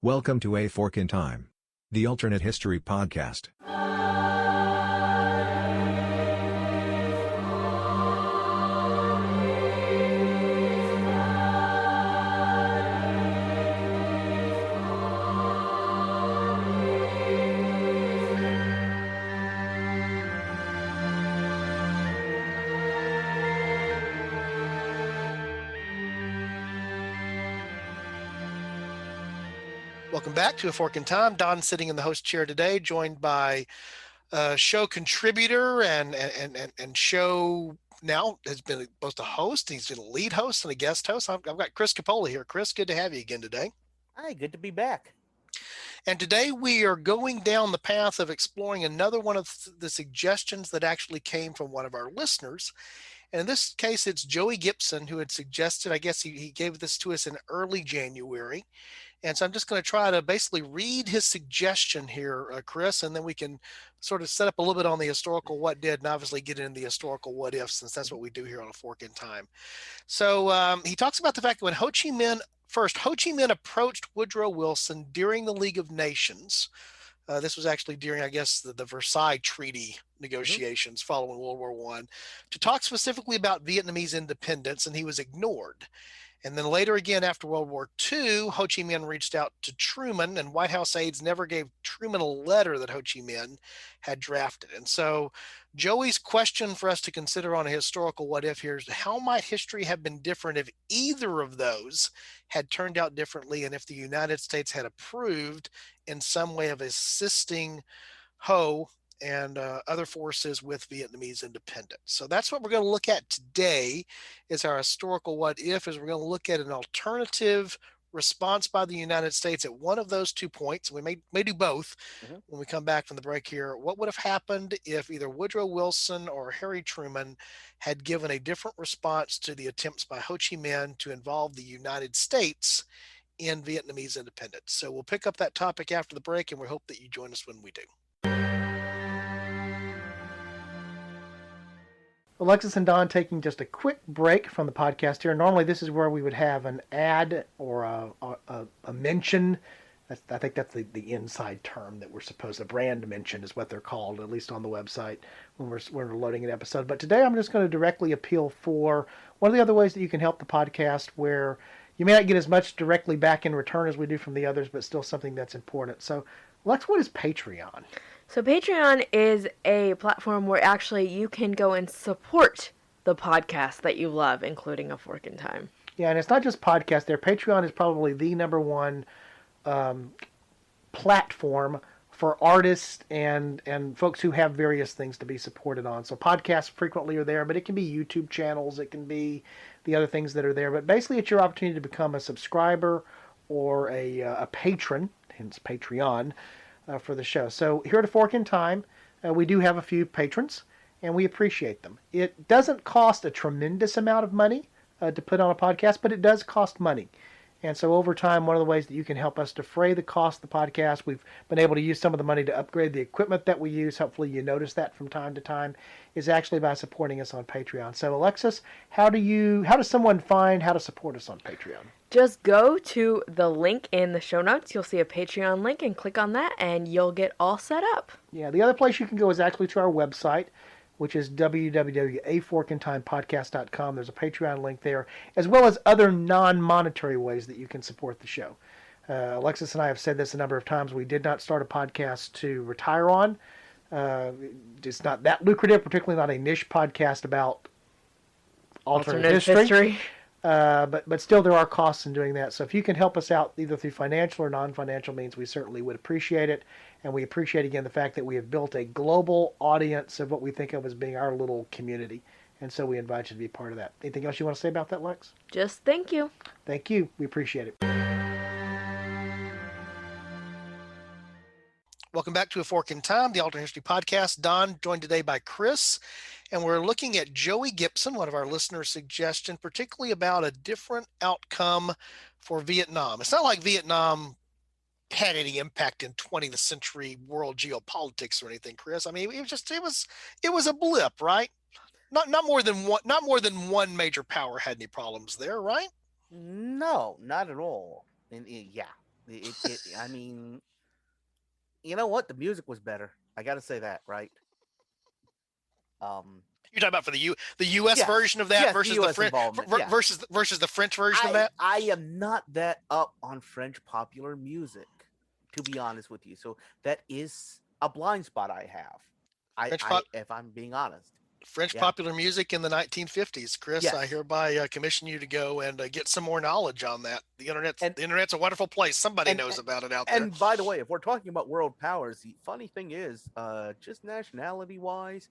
Welcome to A Fork in Time, the alternate history podcast. Welcome back to A Fork in Time. Don sitting in the host chair today, joined by show contributor and show now has been both a host, he's been a lead host and a guest host. I've got Chris Capola here. Chris, good to have you again today. Hi, good to be back. And today we are going down the path of exploring another one of the suggestions that actually came from one of our listeners. And in this case, it's Joey Gibson who had suggested, I guess he gave this to us in early January. And so I'm just going to try to basically read his suggestion here, Chris, and then we can sort of set up a little bit on the historical what did and obviously get into the historical what if, since that's what we do here on A Fork in Time. So he talks about the fact that when Ho Chi Minh approached Woodrow Wilson during the League of Nations. This was actually during, I guess, the Versailles Treaty negotiations following World War I, to talk specifically about Vietnamese independence, and he was ignored. And then later again, after World War II, Ho Chi Minh reached out to Truman, and White House aides never gave Truman a letter that Ho Chi Minh had drafted. And so Joey's question for us to consider on a historical what if here is, how might history have been different if either of those had turned out differently, and if the United States had approved in some way of assisting Ho and other forces with Vietnamese independence. So that's what we're going to look at today is our historical what if, is we're going to look at an alternative response by the United States at one of those 2 points. We may do both when we come back from the break here. What would have happened if either Woodrow Wilson or Harry Truman had given a different response to the attempts by Ho Chi Minh to involve the United States in Vietnamese independence? So we'll pick up that topic after the break, and we hope that you join us when we do. Alexis and Don taking just a quick break from the podcast here. Normally this is where we would have an ad or a mention. I think that's the inside term that we're supposed to, brand mention is what they're called, at least on the website when we're loading an episode. But today I'm just going to directly appeal for one of the other ways that you can help the podcast, where you may not get as much directly back in return as we do from the others, but still something that's important. So Lex, what is Patreon? So Patreon is a platform where actually you can go and support the podcast that you love, including A Fork in Time. Yeah, and it's not just podcast there. Patreon is probably the number one platform for artists and folks who have various things to be supported on. So podcasts frequently are there, but it can be YouTube channels, it can be the other things that are there. But basically it's your opportunity to become a subscriber or a patron, hence Patreon, for the show. So here at A Fork in Time, we do have a few patrons, and we appreciate them. It doesn't cost a tremendous amount of money to put on a podcast, but it does cost money. And so over time, one of the ways that you can help us defray the cost of the podcast, we've been able to use some of the money to upgrade the equipment that we use. Hopefully you notice that from time to time, is actually by supporting us on Patreon. So Alexis, how does someone find how to support us on Patreon? Just go to the link in the show notes. You'll see a Patreon link and click on that and you'll get all set up. Yeah, the other place you can go is actually to our website, which is www.aforkintimepodcast.com. There's a Patreon link there, as well as other non-monetary ways that you can support the show. Alexis and I have said this a number of times. We did not start a podcast to retire on. It's not that lucrative, particularly not a niche podcast about alternate history. But still there are costs in doing that. So if you can help us out either through financial or non-financial means, we certainly would appreciate it. And we appreciate, again, the fact that we have built a global audience of what we think of as being our little community. And so we invite you to be part of that. Anything else you want to say about that, Lex? Just thank you. Thank you. We appreciate it. Welcome back to A Fork in Time, the Alternate History Podcast. Don, joined today by Chris, and we're looking at Joey Gibson, one of our listeners' suggestion, particularly about a different outcome for Vietnam. It's not like Vietnam had any impact in 20th century world geopolitics or anything, Chris. I mean, it was a blip, right? Not more than one major power had any problems there, right? No, not at all. And yeah. I mean, you know what? The music was better. I got to say that, right? Um, You're talking about for the U.S. yes, version of that yes, the versus the U.S. French involvement. Yes, versus the French version of that. I am not that up on French popular music, to be honest with you. So that is a blind spot I have. French pop If I'm being honest, French yeah, popular music in the 1950s. Chris, I yes, hereby commission you to go and get some more knowledge on that. and The internet's a wonderful place. Somebody and knows about it out there. and by the way, if we're talking about world powers, the funny thing is, just nationality wise,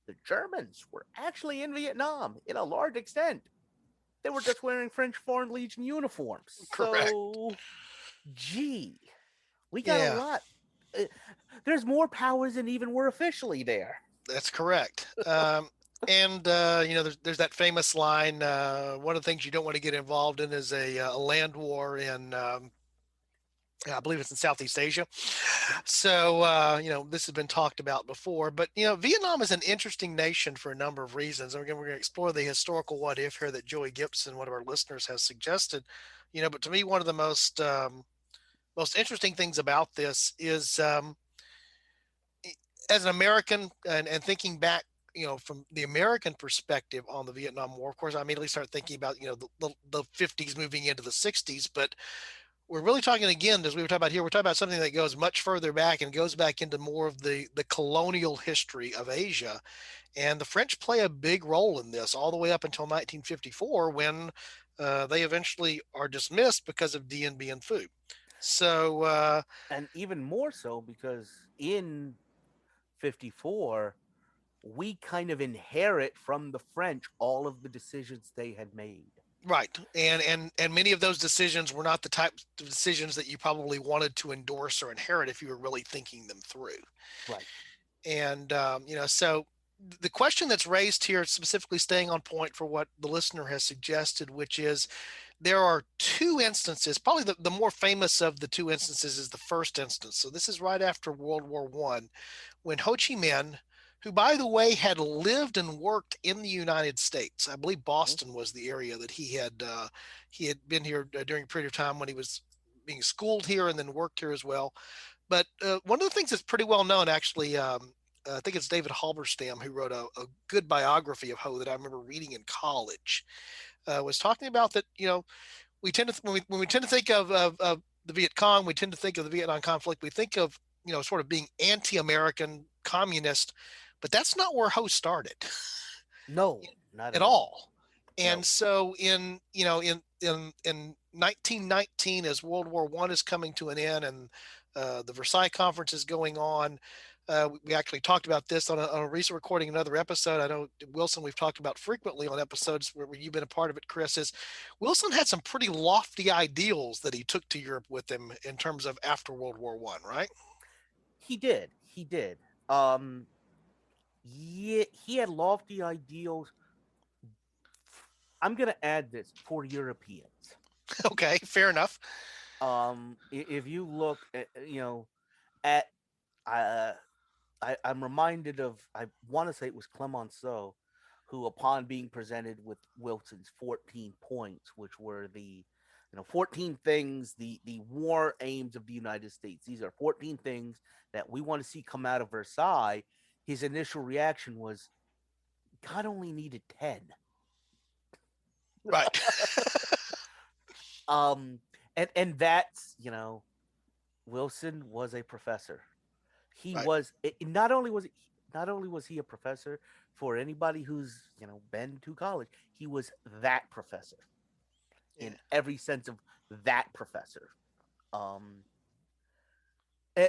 the Germans were actually in Vietnam in a large extent. They were just wearing French Foreign Legion uniforms. Correct. So, gee, we got a Yeah, lot. Uh, There's more powers than even were officially there. that's correct. And there's that famous line. One of the things you don't want to get involved in is a land war in I believe it's in Southeast Asia. So, this has been talked about before, but, Vietnam is an interesting nation for a number of reasons. And again, we're going to explore the historical what if here that Joey Gibson, one of our listeners, has suggested. But to me, one of the most interesting things about this is, as an American and thinking back, from the American perspective on the Vietnam War, of course, I immediately start thinking about, the 50s moving into the 60s, but we're really talking again, as we were talking about here, we're talking about something that goes much further back and goes back into more of the colonial history of Asia. And the French play a big role in this all the way up until 1954 when they eventually are dismissed because of Dien Bien Phu. So, And even more so because in 54, we kind of inherit from the French all of the decisions they had made. right. And many of those decisions were not the type of decisions that you probably wanted to endorse or inherit if you were really thinking them through. Right. And, so the question that's raised here, specifically staying on point for what the listener has suggested, which is there are two instances, probably the more famous of the two instances is the first instance. So this is right after World War One, when Ho Chi Minh, who by the way had lived and worked in the United States, I believe Mm-hmm. Boston was the area that he had been here during a period of time when he was being schooled here and then worked here as well. But one of the things that's pretty well known, actually, I think it's David Halberstam who wrote a good biography of Ho that I remember reading in college. Was talking about that. We tend to when we tend to think of the Viet Cong, we tend to think of the Vietnam conflict. We think of sort of being anti-American, communist, but that's not where Ho started No, not at at all. all. And No. so in 1919, as World War One is coming to an end and the Versailles Conference is going on, we actually talked about this on a recent recording, another episode. I know Wilson, we've talked about frequently on episodes where you've been a part of it, Chris, is Wilson had some pretty lofty ideals that he took to Europe with him in terms of after World War One, right? He did. He did. Um, yeah, he had lofty ideals. I'm going to add this for Europeans. Okay, fair enough. If you look at, at uh, I'm reminded of, I want to say it was Clemenceau, who, upon being presented with Wilson's 14 points, which were the 14 things, the war aims of the United States. These are 14 things that we want to see come out of Versailles. His initial reaction was, God only needed 10. Right. And that's, Wilson was a professor. He Right. was not only was he a professor for anybody who's been to college. He was that professor in every sense of that professor. Um,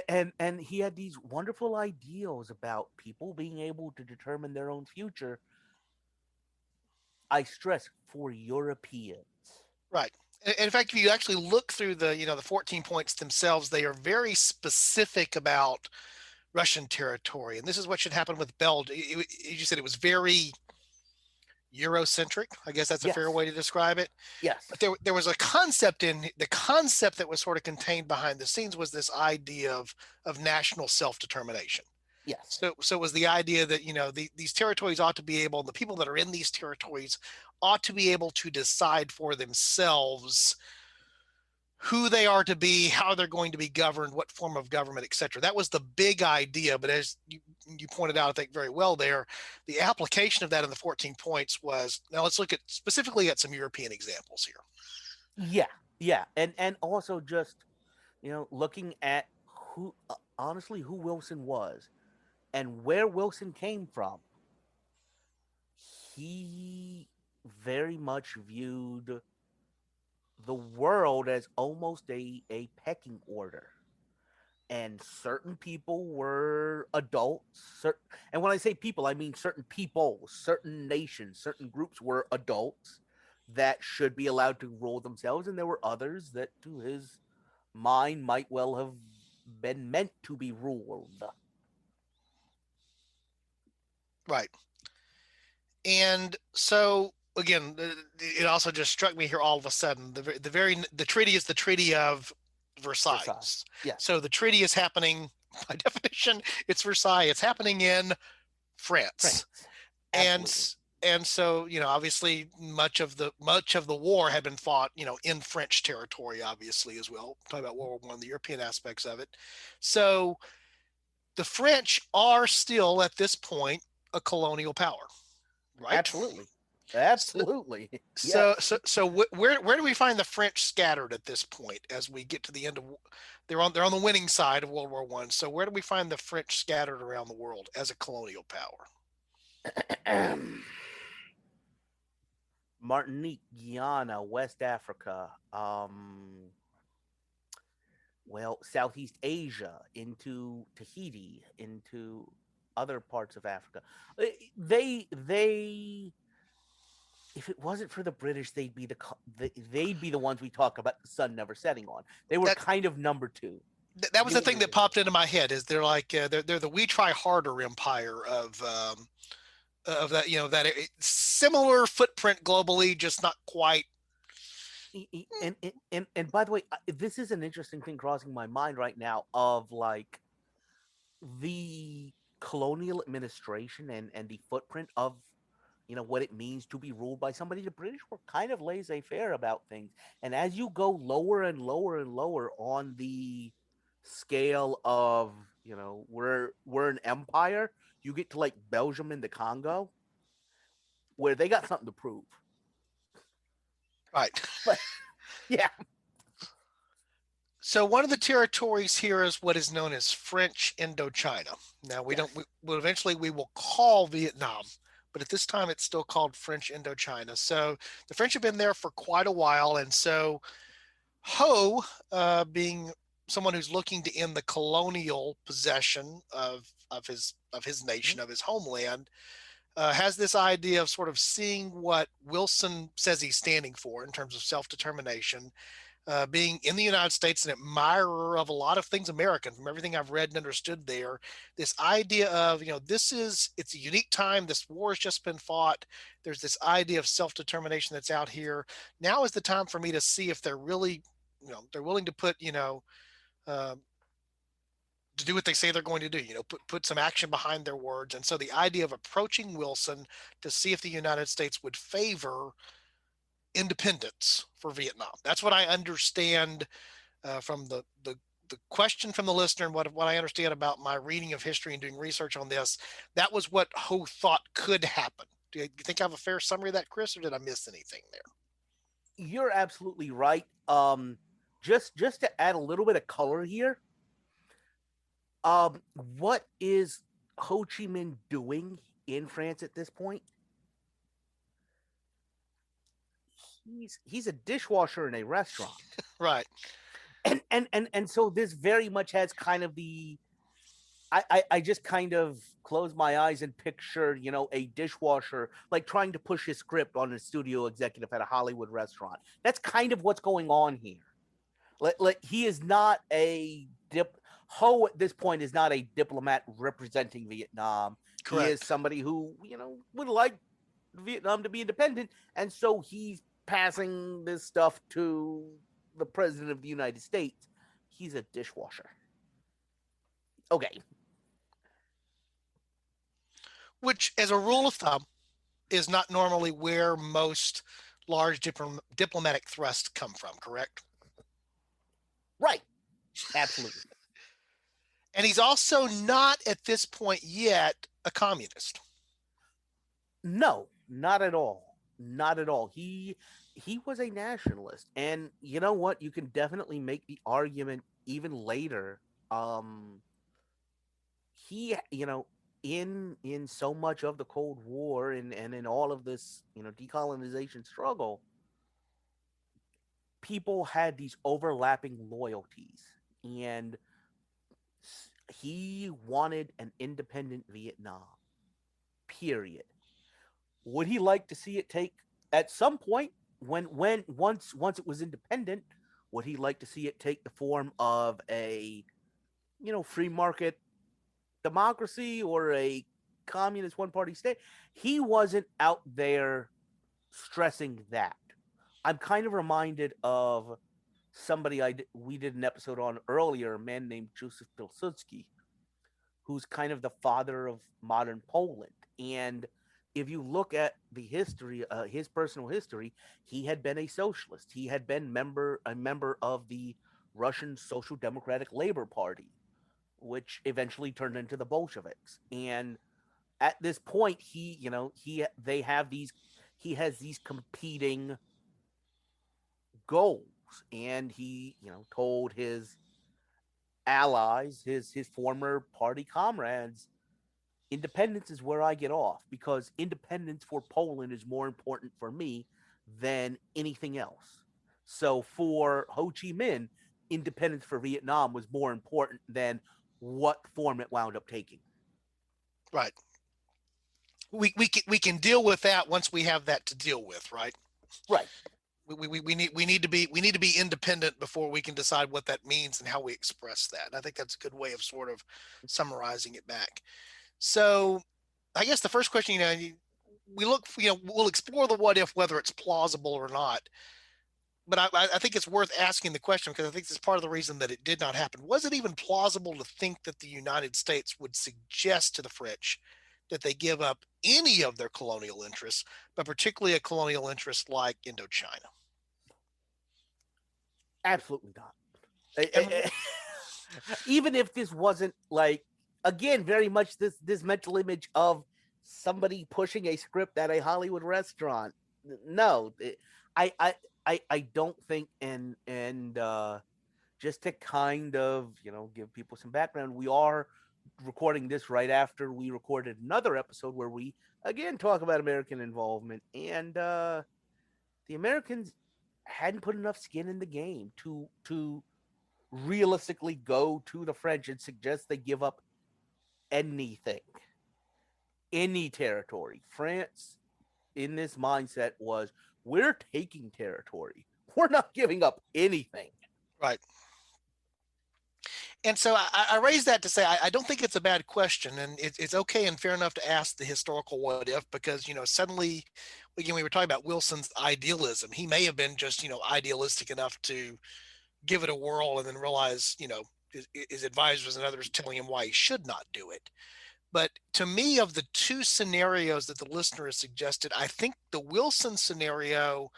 and he had these wonderful ideals about people being able to determine their own future. I stress, for Europeans. Right. And in fact, if you actually look through the 14 points themselves, they are very specific about Russian territory. And this is what should happen with Belgium. You said it was very Eurocentric. I guess that's a fair Yes. way to describe it. Yes. But there was a concept in the concept that was sort of contained behind the scenes was this idea of national self-determination. Yes. So it was the idea that these territories ought to be able, the people that are in these territories ought to be able to decide for themselves who they are to be, how they're going to be governed, what form of government, etc. That was the big idea. But as you pointed out, I think very well there, the application of that in the 14 points was, now let's look at specifically at some European examples here. Yeah, and also just looking at who honestly who Wilson was and where Wilson came from. He very much viewed the world as almost a pecking order, and certain people were adults. And when I say people, I mean certain people, certain nations, certain groups were adults that should be allowed to rule themselves, and there were others that, to his mind, might well have been meant to be ruled. Right. And so again, it also just struck me here all of a sudden. The treaty is the Treaty of Versailles. Yeah. So the treaty is happening, by definition, it's Versailles. It's happening in France. And so, obviously much of the war had been fought, in French territory, obviously, as well. Talking about World War One, the European aspects of it. So the French are still at this point a colonial power, right? Absolutely. So, where do we find the French scattered at this point as we get to the end of, they're on the winning side of World War One. So where do we find the French scattered around the world as a colonial power? Martinique, Guyana, West Africa, Southeast Asia, into Tahiti, into other parts of Africa. They if it wasn't for the British, they'd be the ones we talk about the sun never setting on. They were kind of number two. That was the thing that popped into my head. Is they're like they're the we try harder empire of that, that similar footprint globally, just not quite. And by the way, this is an interesting thing crossing my mind right now of like the colonial administration and the footprint of what it means to be ruled by somebody. The British were kind of laissez-faire about things, and as you go lower and lower and lower on the scale of we're an empire, you get to like Belgium and the Congo, where they got something to prove. Right. But yeah. So one of the territories here is what is known as French Indochina. Now we will call Vietnam, but at this time it's still called French Indochina. So the French have been there for quite a while, and so Ho, being someone who's looking to end the colonial possession of his nation, of his homeland, has this idea of sort of seeing what Wilson says he's standing for in terms of self-determination, being in the United States, an admirer of a lot of things American, from everything I've read and understood there. This idea of, it's a unique time. This war has just been fought. There's this idea of self-determination that's out here. Now is the time for me to see if they're really, they're willing to put, to do what they say they're going to do, put some action behind their words. And so the idea of approaching Wilson to see if the United States would favor independence for Vietnam. That's what I understand from the question from the listener, and what I understand about my reading of history and doing research on this. That was what Ho thought could happen. Do you think I have a fair summary of that, Chris, or did I miss anything there? You're absolutely right. Just to add a little bit of color here, what is Ho Chi Minh doing in France at this point? He's a dishwasher in a restaurant. Right. And so this very much has kind of the I just kind of close my eyes and picture, a dishwasher like trying to push his script on a studio executive at a Hollywood restaurant. That's kind of what's going on here. Like he is not Ho at this point is not a diplomat representing Vietnam. Correct. He is somebody who, would like Vietnam to be independent, and so he's passing this stuff to the president of the United States. He's a dishwasher. Okay. Which, as a rule of thumb, is not normally where most large diplomatic thrusts come from, correct? Right. Absolutely. And he's also not at this point yet a communist. No, not at all. Not at all. He was a nationalist. And you know what? You can definitely make the argument even later. Um he, in so much of the Cold War and in all of this, decolonization struggle, people had these overlapping loyalties, and he wanted an independent Vietnam. Period. Would he like to see it take at some point, when once it was independent? Would he like to see it take the form of a, free market democracy or a communist one party state? He wasn't out there stressing that. I'm kind of reminded of somebody we did an episode on earlier, a man named Joseph Pilsudski, who's kind of the father of modern Poland. And if you look at the history, his personal history, he had been a socialist. He had been a member of the Russian Social Democratic Labor Party, which eventually turned into the Bolsheviks. And at this point, he has these competing goals, and he, told his allies, his former party comrades, independence is where I get off, because independence for Poland is more important for me than anything else. So for Ho Chi Minh, independence for Vietnam was more important than what form it wound up taking. Right. We can deal with that once we have that to deal with, right? Right. We need to be independent before we can decide what that means and how we express that. And I think that's a good way of sort of summarizing it back. So I guess the first question, we'll explore the what if, whether it's plausible or not. But I think it's worth asking the question, because I think it's part of the reason that it did not happen. Was it even plausible to think that the United States would suggest to the French that they give up any of their colonial interests, but particularly a colonial interest like Indochina? Absolutely not. And Even if this wasn't, like, again, very much this mental image of somebody pushing a script at a Hollywood restaurant. No, I I I don't think, and just to kind of, give people some background, we are recording this right after we recorded another episode where we again talk about American involvement, and the Americans hadn't put enough skin in the game to realistically go to the French and suggest they give up anything, any territory. France, in this mindset, was, we're taking territory. We're not giving up anything. right. And so I raise that to say I don't think it's a bad question, and it's okay and fair enough to ask the historical what if, because suddenly, again, we were talking about Wilson's idealism. He may have been just idealistic enough to give it a whirl and then realize his advisors and others telling him why he should not do it. But to me, of the two scenarios that the listener has suggested, I think the Wilson scenario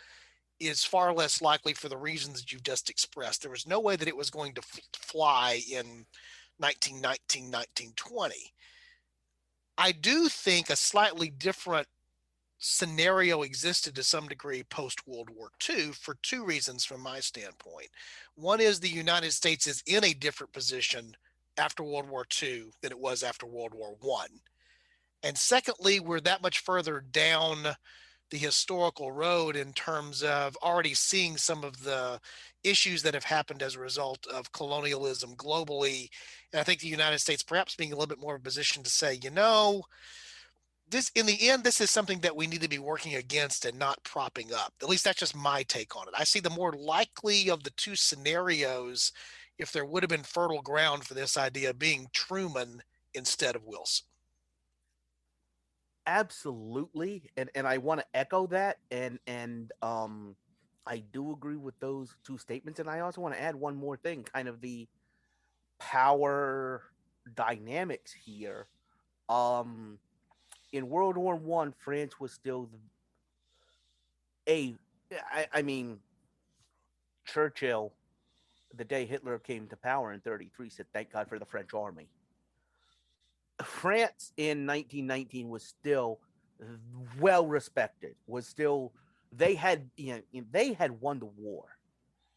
is far less likely for the reasons that you've just expressed. There was no way that it was going to fly in 1919, 1920. I do think a slightly different scenario existed to some degree post World War II for two reasons from my standpoint. One is the United States is in a different position after World War II than it was after World War I. And secondly, we're that much further down the historical road in terms of already seeing some of the issues that have happened as a result of colonialism globally. And I think the United States perhaps being a little bit more of a position to say, this, in the end, this is something that we need to be working against and not propping up. At least that's just my take on it. I see the more likely of the two scenarios, if there would have been fertile ground for this idea, being Truman instead of Wilson. Absolutely, and I want to echo that, and I do agree with those two statements, and I also want to add one more thing, kind of the power dynamics here. Um, in World War One, France was still a, I mean, Churchill the day Hitler came to power in 33 said, "Thank God for the French army." France in 1919 was still well respected. Was still they had they had won the war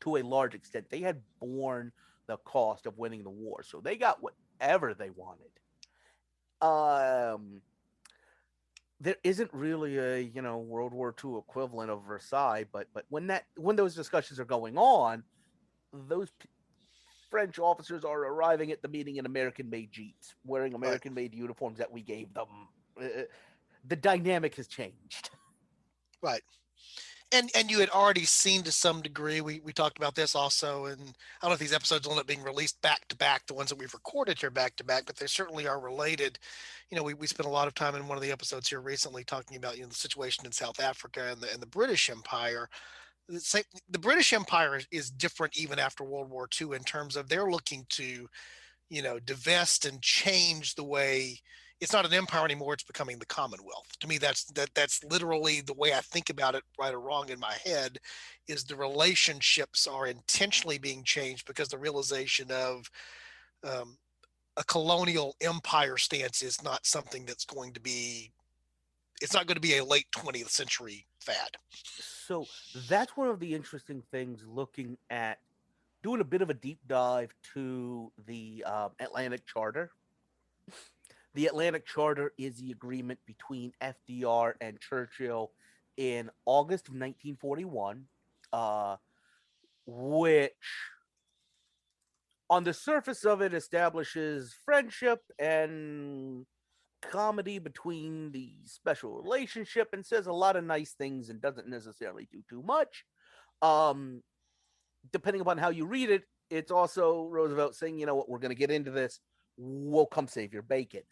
to a large extent. They had borne the cost of winning the war, so they got whatever they wanted. Um, there isn't really a World War II equivalent of Versailles, but when those discussions are going on, those French officers are arriving at the meeting in American-made jeeps, wearing Right. American-made uniforms that we gave them. The dynamic has changed. Right. And you had already seen to some degree, we talked about this also, and I don't know if these episodes will end up being released back to back, the ones that we've recorded here back to back, but they certainly are related. We spent a lot of time in one of the episodes here recently talking about the situation in South Africa and the British Empire. The British Empire is different even after World War II in terms of they're looking to divest and change the way. It's not an empire anymore, it's becoming the Commonwealth. To me, that's literally the way I think about it, right or wrong in my head, is the relationships are intentionally being changed because the realization of um, a colonial empire stance is not something that's going to be. It's not going to be a late 20th century fad. So that's one of the interesting things, looking at doing a bit of a deep dive to the Atlantic Charter. The Atlantic Charter is the agreement between FDR and Churchill in August of 1941, which on the surface of it establishes friendship and comedy between the special relationship, and says a lot of nice things and doesn't necessarily do too much. Um, Depending upon how you read it, it's also Roosevelt saying, you know what, we're going to get into this. We'll come save your bacon.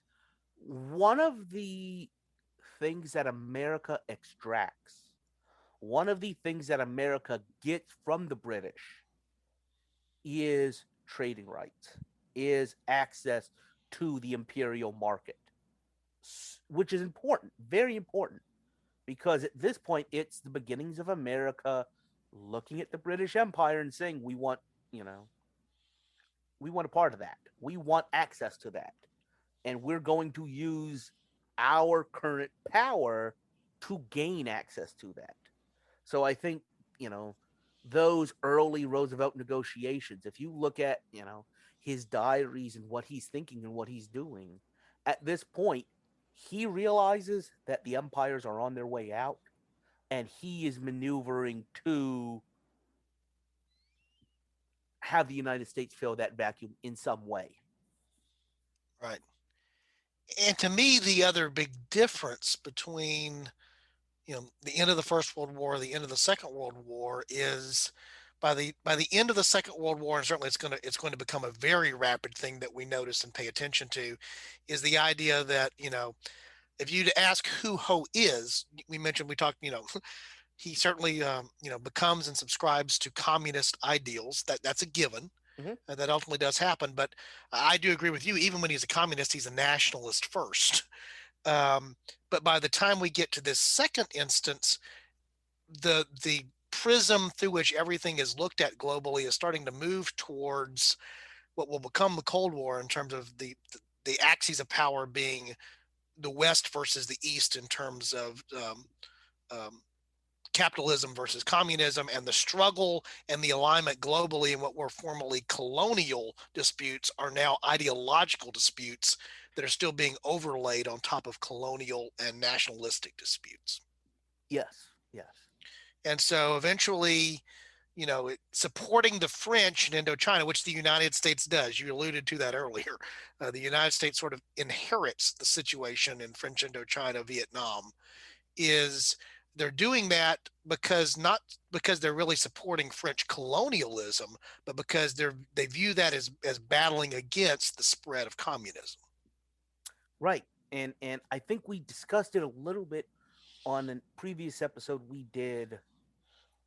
One of the things that America extracts, one of the things that America gets from the British is trading rights, is access to the imperial market, which is important, very important, because at this point, it's the beginnings of America looking at the British Empire and saying, we want a part of that. We want access to that. And we're going to use our current power to gain access to that. So I think, you know, those early Roosevelt negotiations, if you look at, his diaries and what he's thinking and what he's doing, at this point, he realizes that the empires are on their way out, and he is maneuvering to have the United States fill that vacuum in some way. Right. And to me, the other big difference between the end of the First World War, the end of the Second World War, is by the end of the Second World War, and certainly it's going to become a very rapid thing that we notice and pay attention to, is the idea that if you'd ask who Ho is, we talked, he certainly becomes and subscribes to communist ideals. That's a given. Mm-hmm. That ultimately does happen, but I do agree with you. Even when he's a communist, he's a nationalist first. But by the time we get to this second instance, the prism through which everything is looked at globally is starting to move towards what will become the Cold War in terms of the axes of power being the West versus the East in terms of um, capitalism versus communism, and the struggle and the alignment globally in what were formerly colonial disputes are now ideological disputes that are still being overlaid on top of colonial and nationalistic disputes. Yes, yes. And so eventually, supporting the French in Indochina, which the United States does. You alluded to that earlier. The United States sort of inherits the situation in French Indochina, Vietnam. Is they're doing that not because they're really supporting French colonialism, but because they view that as battling against the spread of communism. Right. And I think we discussed it a little bit on a previous episode we did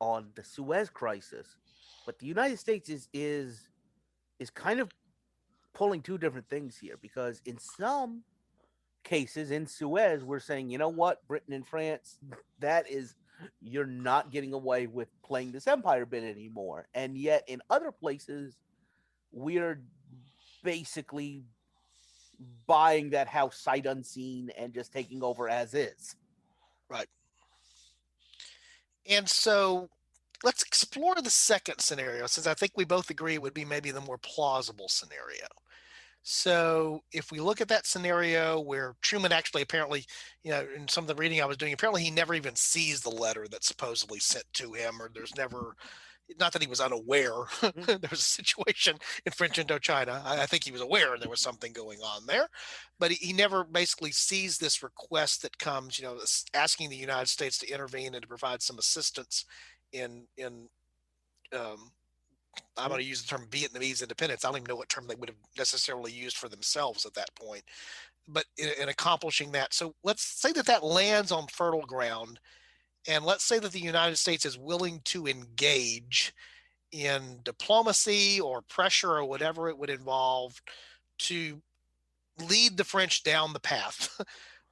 on the Suez crisis. But the United States is kind of pulling two different things here, because in some cases in Suez we're saying, you know what, Britain and France, that is you're not getting away with playing this empire bit anymore. And yet, in other places, we're basically buying that house sight unseen and just taking over as is. Right. And so let's explore the second scenario, since I think we both agree it would be maybe the more plausible scenario. So if we look at that scenario where Truman actually apparently, in some of the reading I was doing, apparently he never even sees the letter that's supposedly sent to him, or there's never, not that he was unaware, Mhm. there was a situation in French Indochina. I think he was aware there was something going on there, but he never basically sees this request that comes, asking the United States to intervene and to provide some assistance in um, I'm going Mhm. to use the term Vietnamese independence. I don't even know what term they would have necessarily used for themselves at that point, but in accomplishing that. So let's say that lands on fertile ground, and let's say that the United States is willing to engage in diplomacy or pressure or whatever it would involve to lead the French down the path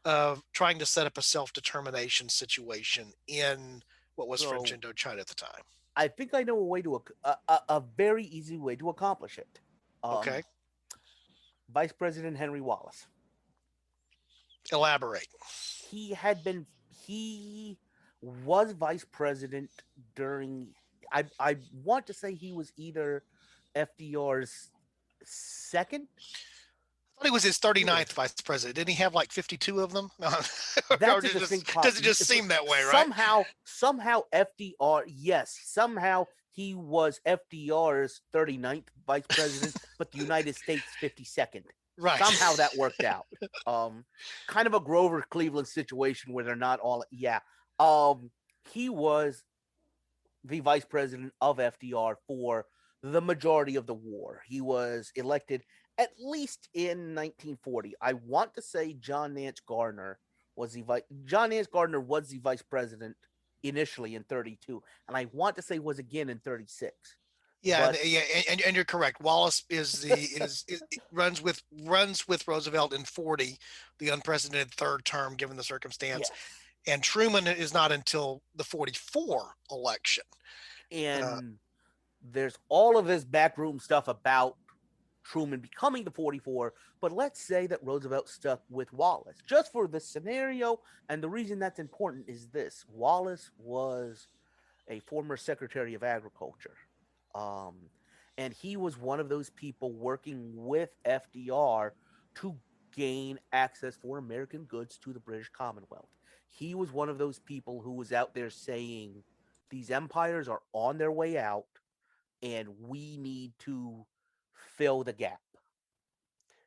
of trying to set up a self-determination situation in what was French So Indochina at the time. I think I know a way to a very easy way to accomplish it. Okay, Vice President Henry Wallace. elaborate. He had been he was vice president during I want to say he was either FDR's second. I thought he was his Yeah. 39th vice president. Didn't he have like 52 of them? Or That's a distinct does it just seem that way, right? somehow FDR, yes, somehow he was FDR's 39th vice president, but the United States 52nd. Right. Somehow that worked out. Kind of a Grover Cleveland situation where they're not all, yeah. He was the vice president of FDR for the majority of the war. He was elected at least in 1940. I want to say John Nance Gardner was the vice president initially in 32, and I want to say was again in 36. Yeah, But and you're correct. Wallace is runs with Roosevelt in 40, the unprecedented third term given the circumstance, yes, and Truman is not until the 44 election. and there's all of this backroom stuff about Truman becoming the 44, but let's say that Roosevelt stuck with Wallace just for the scenario. And the reason that's important is this: Wallace was a former Secretary of Agriculture. Um, and he was one of those people working with FDR to gain access for American goods to the British Commonwealth. He was one of those people who was out there saying these empires are on their way out and we need to fill the gap.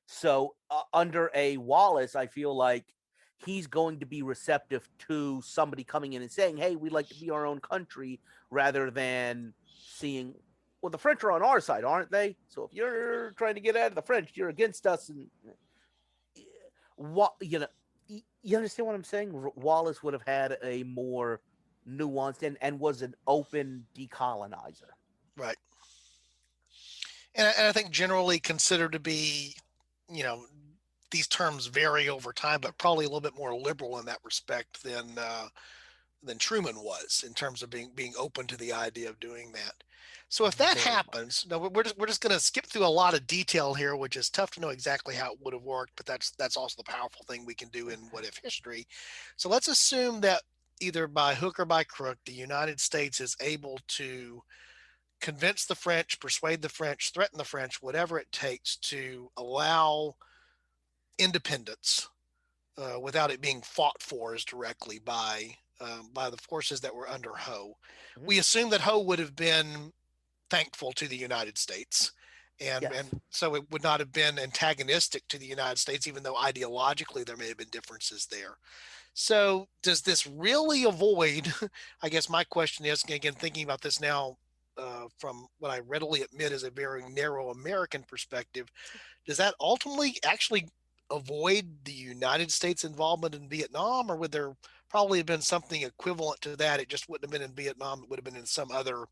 So under a Wallace, I feel like he's going to be receptive to somebody coming in and saying, "Hey, we'd like to be our own country," rather than seeing, "Well, the French are on our side, aren't they? So if you're trying to get out of the French, you're against us." And what you understand what I'm saying? Wallace would have had a more nuanced and was an open decolonizer. Right. And I think generally considered to be, you know, these terms vary over time, but probably a little bit more liberal in that respect than Truman was in terms of being open to the idea of doing that. So if that Very much. happens, no, we're just going to skip through a lot of detail here, which is tough to know exactly how it would have worked, but that's also the powerful thing we can do in what if history. So let's assume that either by hook or by crook, the United States is able to convince the French, persuade the French, threaten the French, whatever it takes to allow independence without it being fought for as directly by the forces that were under Ho. Mhm. We assume that Ho would have been thankful to the United States. Yes. And so it would not have been antagonistic to the United States, even though ideologically there may have been differences there. So does this really avoid, I guess my question is, again, thinking about this now from what I readily admit is a very narrow American perspective, does that ultimately actually avoid the United States involvement in Vietnam, or would there probably have been something equivalent to that? It just wouldn't have been in Vietnam. It would have been in some other,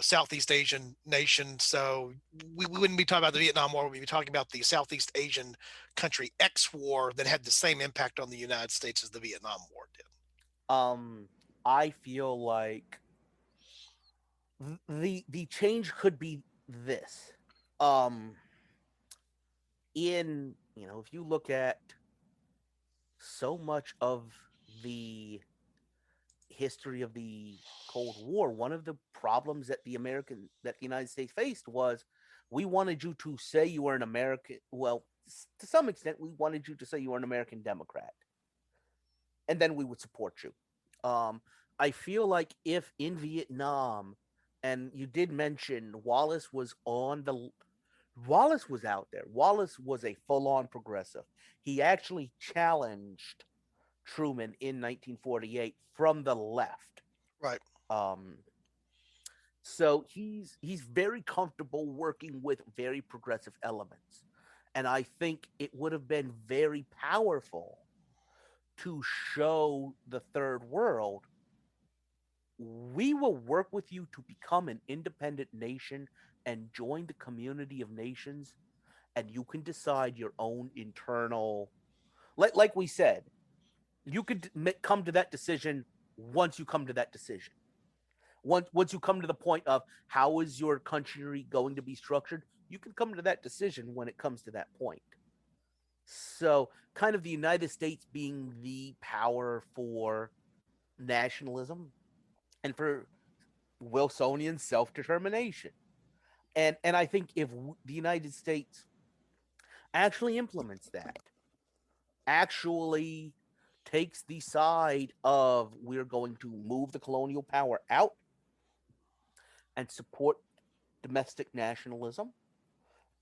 Southeast Asian nation. So we wouldn't be talking about the Vietnam War. We'd be talking about the Southeast Asian country X war that had the same impact on the United States as the Vietnam War did. Um, I feel like the change could be this. Um, in if you look at so much of the history of the Cold War, one of the problems that the United States faced was we wanted you to say you were an American. Well, to some extent, we wanted you to say you were an American Democrat, and then we would support you. Um, I feel like if in Vietnam, and you did mention Wallace was out there. Wallace was a full-on progressive. He actually challenged Truman in 1948 from the left. Right. Um, so he's very comfortable working with very progressive elements, and I think it would have been very powerful to show the third world we will work with you to become an independent nation and join the community of nations, and you can decide your own internal, like we said, you could come to that decision once you come to that decision. Once you come to the point of how is your country going to be structured, you can come to that decision when it comes to that point. So, kind of the United States being the power for nationalism and for Wilsonian self-determination. And I think if the United States actually implements that, actually takes the side of we're going to move the colonial power out and support domestic nationalism.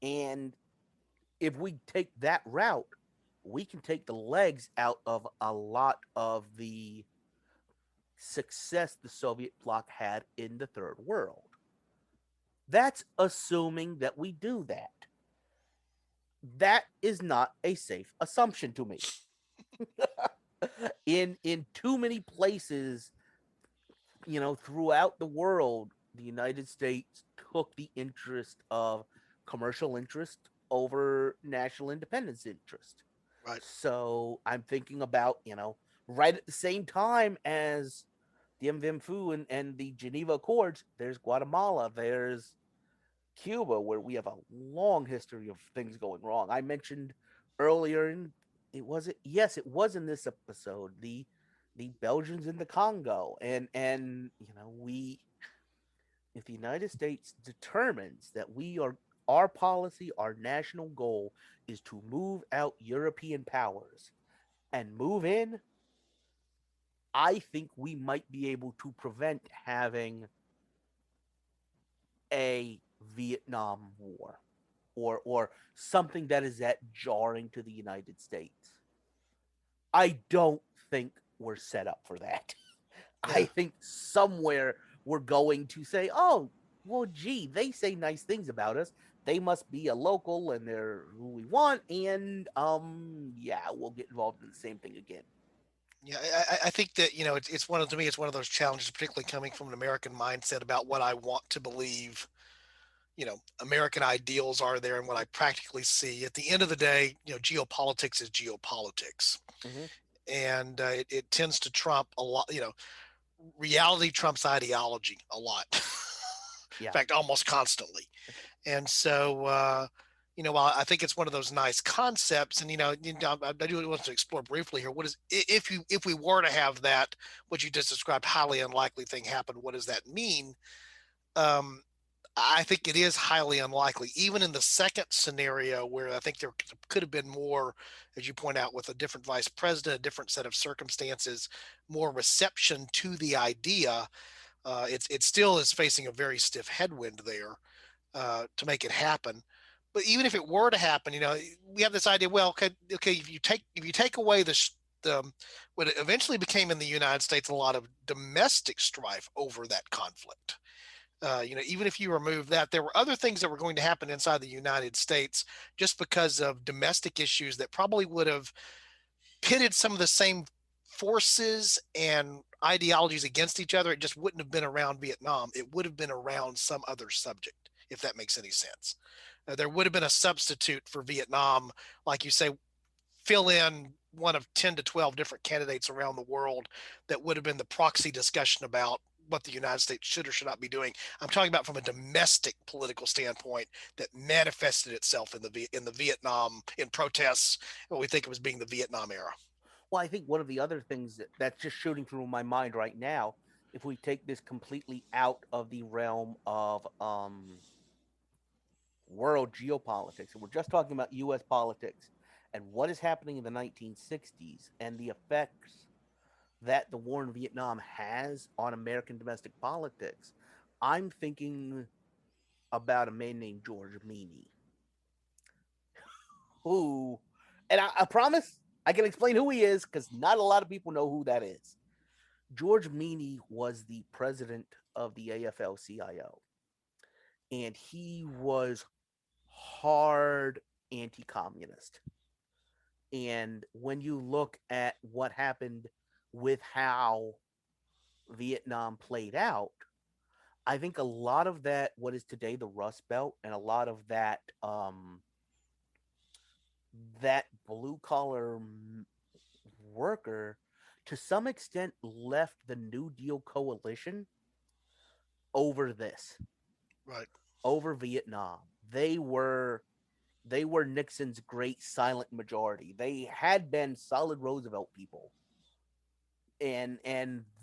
And if we take that route, we can take the legs out of a lot of the success the Soviet bloc had in the third world. That's assuming that we do that. That is not a safe assumption to me. In too many places, throughout the world, the United States took the interest of commercial interest over national independence interest. Right. So I'm thinking about, right at the same time as Diem Vim Phu and the Geneva Accords, there's Guatemala, there's Cuba, where we have a long history of things going wrong. I mentioned earlier, it was in this episode, the Belgians in the Congo, and we, if the United States determines that our policy, our national goal is to move out European powers and move in, I think we might be able to prevent having a Vietnam War or something that is that jarring to the United States. I don't think we're set up for that. Yeah. I think somewhere we're going to say, oh, well, gee, they say nice things about us. They must be a local and they're who we want. And yeah, we'll get involved in the same thing again. Yeah, I think that it's one of to me it's one of those challenges, particularly coming from an American mindset about what I want to believe. American ideals are there, and what I practically see. At the end of the day, geopolitics is geopolitics, Mm-hmm. and it tends to trump a lot. Reality trumps ideology a lot. In Yeah. fact, almost constantly. And so, while I think it's one of those nice concepts, and I do want to explore briefly here. What is if we were to have that, what you just described, highly unlikely thing happen? What does that mean? Um, I think it is highly unlikely, even in the second scenario where I think there could have been more, as you point out, with a different vice president, a different set of circumstances, more reception to the idea. It still is facing a very stiff headwind there to make it happen. But even if it were to happen, we have this idea. Well, okay, if you take away the what eventually became in the United States a lot of domestic strife over that conflict. Even if you remove that, there were other things that were going to happen inside the United States just because of domestic issues that probably would have pitted some of the same forces and ideologies against each other. It just wouldn't have been around Vietnam. It would have been around some other subject, if that makes any sense. There would have been a substitute for Vietnam, like you say, fill in one of 10 to 12 different candidates around the world that would have been the proxy discussion about what the United States should or should not be doing. I'm talking about from a domestic political standpoint that manifested itself in the Vietnam in protests, what we think of as being the Vietnam era. Well, I think one of the other things that's just shooting through my mind right now, if we take this completely out of the realm of world geopolitics, and we're just talking about U.S. politics and what is happening in the 1960s and the effects that the war in Vietnam has on American domestic politics, I'm thinking about a man named George Meany, who, and I promise I can explain who he is because not a lot of people know who that is. George Meany was the president of the AFL-CIO, and he was hard anti-communist. And when you look at what happened with how Vietnam played out, I think a lot of that, what is today the Rust Belt, and a lot of that, that blue collar worker, to some extent, left the New Deal coalition over this, Right. over Vietnam. They were Nixon's great silent majority. They had been solid Roosevelt people, and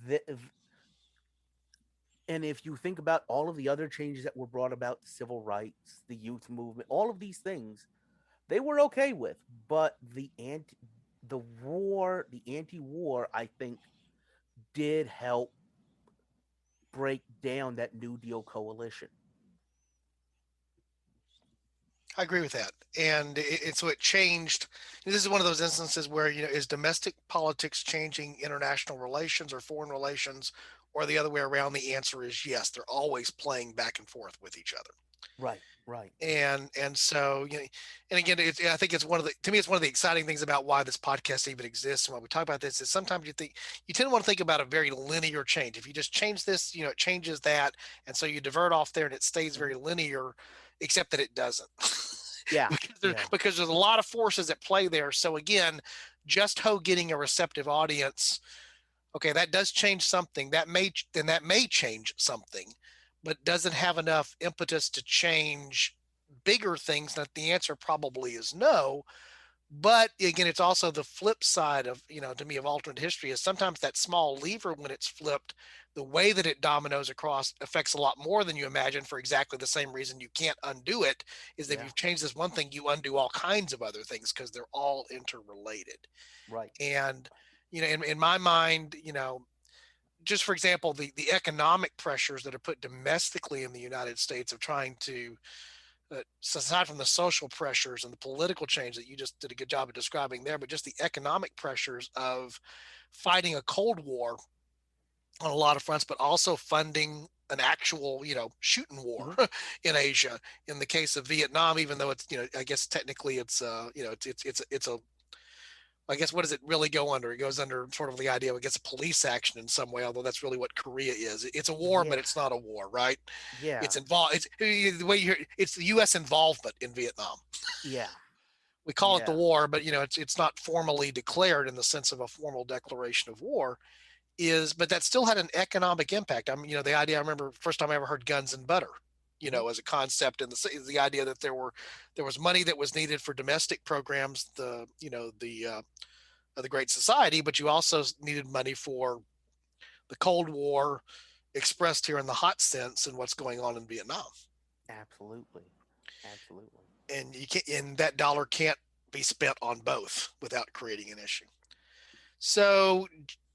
the, and if you think about all of the other changes that were brought about, the civil rights, the youth movement, all of these things, they were okay with. But the anti-war, I think, did help break down that New Deal coalition. I agree with that. And so it changed. This is one of those instances where, is domestic politics changing international relations or foreign relations, or the other way around? The answer is yes. They're always playing back and forth with each other. Right, right. And so, and again, I think it's to me, it's one of the exciting things about why this podcast even exists. And when we talk about this is sometimes you tend to want to think about a very linear change. If you just change this, it changes that. And so you divert off there and it stays very linear, except that it doesn't. Yeah, because there's a lot of forces at play there. So again, just Ho getting a receptive audience, okay, that does change something. That may change something, but doesn't have enough impetus to change bigger things. That the answer probably is no. But again, it's also the flip side of, to me, of alternate history is sometimes that small lever, when it's flipped, the way that it dominoes across affects a lot more than you imagine, for exactly the same reason you can't undo it, is that if you've changed this one thing, you undo all kinds of other things because they're all interrelated. right. And, in my mind, just for example, the economic pressures that are put domestically in the United States of trying to, aside from the social pressures and the political change that you just did a good job of describing there, but just the economic pressures of fighting a Cold War on a lot of fronts, but also funding an actual, shooting war in Asia. In the case of Vietnam, even though it's, I guess technically it's, it's a, I guess, what does it really go under? It goes under sort of the idea of, I guess, a police action in some way, although that's really what Korea is. It's a war, but it's not a war, right? Yeah. It's involved. It's the way you hear it's the U.S. involvement in Vietnam. Yeah. We call it the war, but it's not formally declared in the sense of a formal declaration of war. But that still had an economic impact. The idea, I remember first time I ever heard guns and butter, as a concept, and the idea that there was money that was needed for domestic programs, the Great Society, but you also needed money for the Cold War, expressed here in the hot sense and what's going on in Vietnam. Absolutely. Absolutely. And that dollar can't be spent on both without creating an issue. So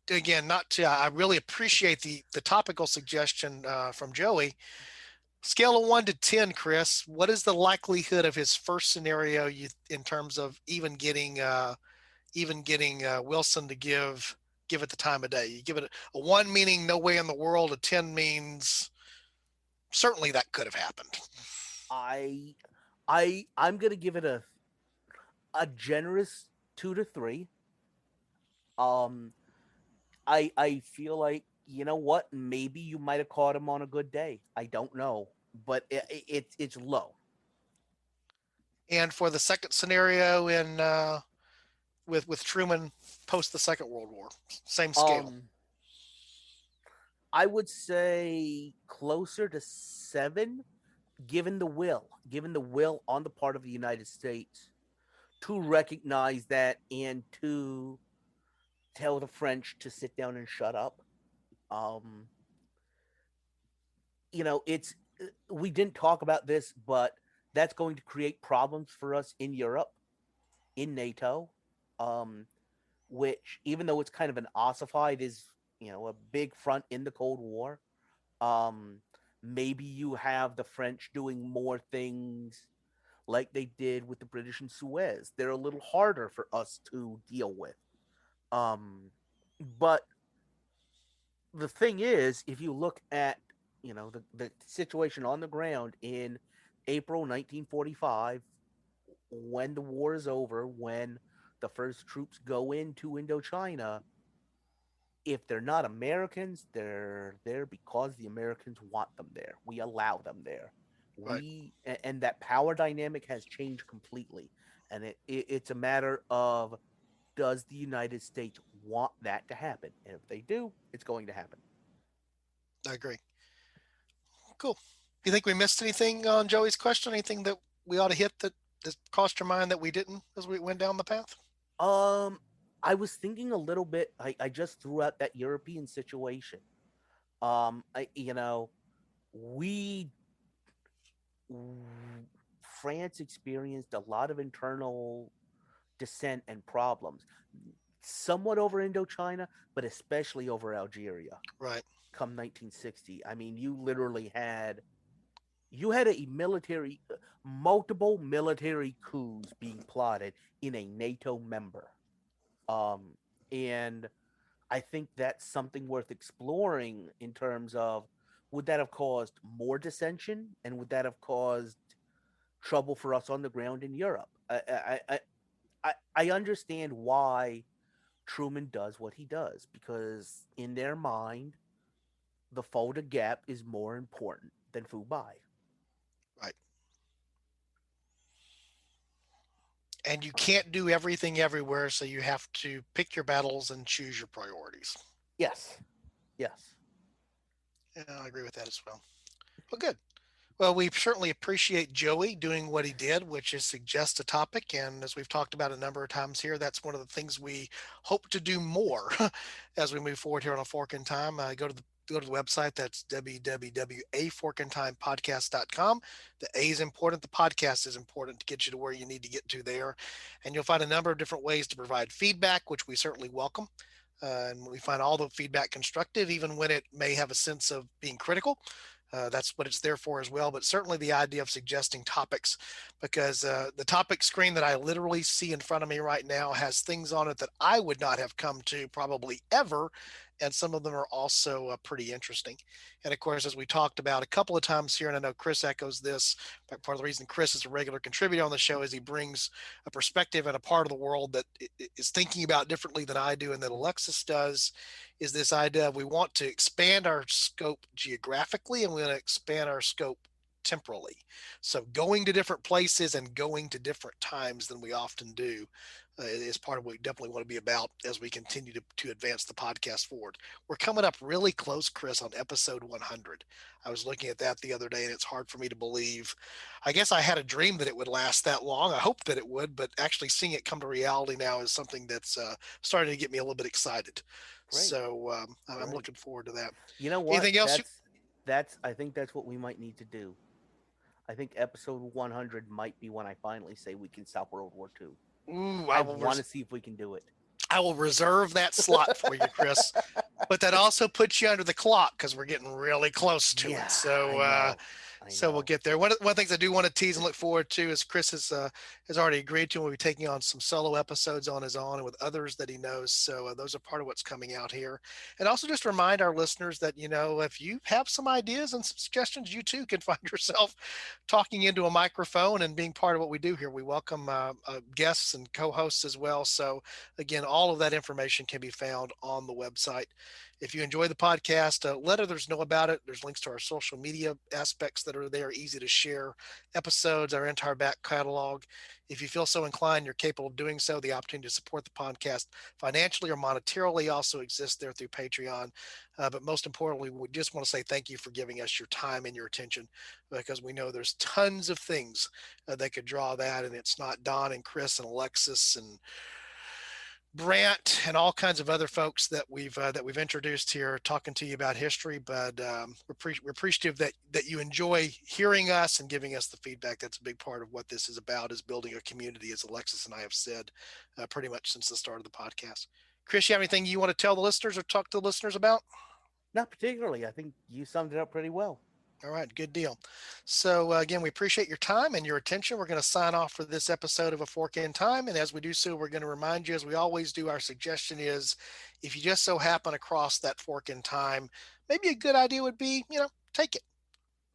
again, I really appreciate the topical suggestion from Joey. Scale of 1 to 10, Chris, what is the likelihood of his first scenario in terms of even getting Wilson to give it the time of day? You give it a 1 meaning no way in the world, a 10 means certainly that could have happened. I'm gonna give it a generous 2 to 3. I feel like, you know what, maybe you might have caught him on a good day. I don't know, but it's low. And for the second scenario in with Truman post the Second World War? Same scale. Um, I would say closer to 7, given the will on the part of the United States to recognize that and to tell the French to sit down and shut up. Um, it's we didn't talk about this, but that's going to create problems for us in Europe, in NATO, um, which even though it's kind of an ossified, is a big front in the Cold War. Um, Maybe you have the French doing more things like they did with the British in Suez. They're a little harder for us to deal with. Um, but the thing is, if you look at the situation on the ground in April 1945, when the war is over, when the first troops go into Indochina, if they're not Americans, they're there because the Americans want them there. We allow them there. Right. And that power dynamic has changed completely. And it's a matter of, does the United States want that to happen? And if they do, it's going to happen. I agree. Cool. Do you think we missed anything on Joey's question? Anything that we ought to hit that crossed your mind that we didn't as we went down the path? Um, I was thinking a little bit. I just threw out that European situation. We France experienced a lot of internal dissent and problems, somewhat over Indochina, but especially over Algeria. Right. Come 1960, I mean, you had a multiple military coups being plotted in a NATO member. And I think that's something worth exploring in terms of, would that have caused more dissension, and would that have caused trouble for us on the ground in Europe? I understand why Truman does what he does, because in their mind, the Fulda Gap is more important than Fubai. Right. And you can't do everything everywhere, so you have to pick your battles and choose your priorities. Yes, yes. Yeah, I agree with that as well. Well, good. Well, we certainly appreciate Joey doing what he did, which is suggest a topic. And as we've talked about a number of times here, that's one of the things we hope to do more as we move forward here on A Fork in Time. Go to the website. That's www.aforkintimepodcast.com. The A is important. The podcast is important to get you to where you need to get to there. And you'll find a number of different ways to provide feedback, which we certainly welcome. And we find all the feedback constructive, even when it may have a sense of being critical. That's what it's there for as well. But certainly the idea of suggesting topics, because the topic screen that I literally see in front of me right now has things on it that I would not have come to probably ever. And some of them are also pretty interesting. And of course, as we talked about a couple of times here, and I know Chris echoes this, but part of the reason Chris is a regular contributor on the show is he brings a perspective and a part of the world that is thinking about differently than I do and that Alexis does, is this idea of we want to expand our scope geographically and we want to expand our scope temporally. So going to different places and going to different times than we often do is part of what we definitely want to be about as we continue to advance the podcast forward. We're coming up really close, Chris, on episode 100. I was looking at that the other day and it's hard for me to believe. I guess I had a dream that it would last that long. I hoped that it would, but actually seeing it come to reality now is something that's starting to get me a little bit excited. Great. So I'm Great. looking forward to that. You know what? Anything else? I think that's what we might need to do. I think episode 100 might be when I finally say we can stop World War II. Ooh, I want to see if we can do it. I will reserve that slot for you, Chris. But that also puts you under the clock because we're getting really close to it. So so we'll get there. One of the things I do want to tease and look forward to is Chris has already agreed to, and we'll be taking on some solo episodes on his own and with others that he knows. So those are part of what's coming out here. And also just remind our listeners that, if you have some ideas and some suggestions, you too can find yourself talking into a microphone and being part of what we do here. We welcome guests and co-hosts as well. So again, all of that information can be found on the website. If you enjoy the podcast, let others know about it. There's links to our social media aspects that are there, easy to share episodes, our entire back catalog. If you feel so inclined, you're capable of doing so. The opportunity to support the podcast financially or monetarily also exists there through Patreon. But most importantly, we just want to say thank you for giving us your time and your attention, because we know there's tons of things that could draw that, and it's not Don and Chris and Alexis and Brant and all kinds of other folks that we've introduced here talking to you about history. But we're appreciative that you enjoy hearing us and giving us the feedback. That's a big part of what this is about, is building a community, as Alexis and I have said pretty much since the start of the podcast. Chris, you have anything you want to tell the listeners or talk to the listeners about? Not particularly. I think you summed it up pretty well. All right, good deal. So again, we appreciate your time and your attention. We're going to sign off for this episode of A Fork in Time. And as we do so, we're going to remind you, as we always do, our suggestion is, if you just so happen across that fork in time, maybe a good idea would be, take it.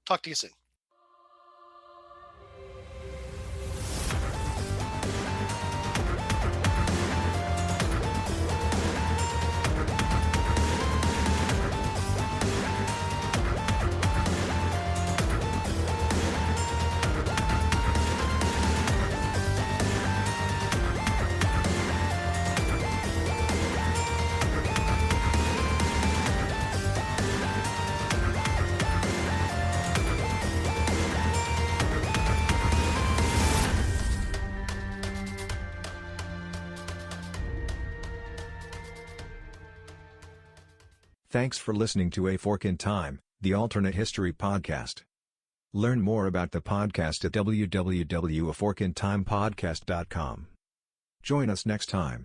Talk to you soon. Thanks for listening to A Fork in Time, the alternate history podcast. Learn more about the podcast at www.aforkintimepodcast.com. Join us next time.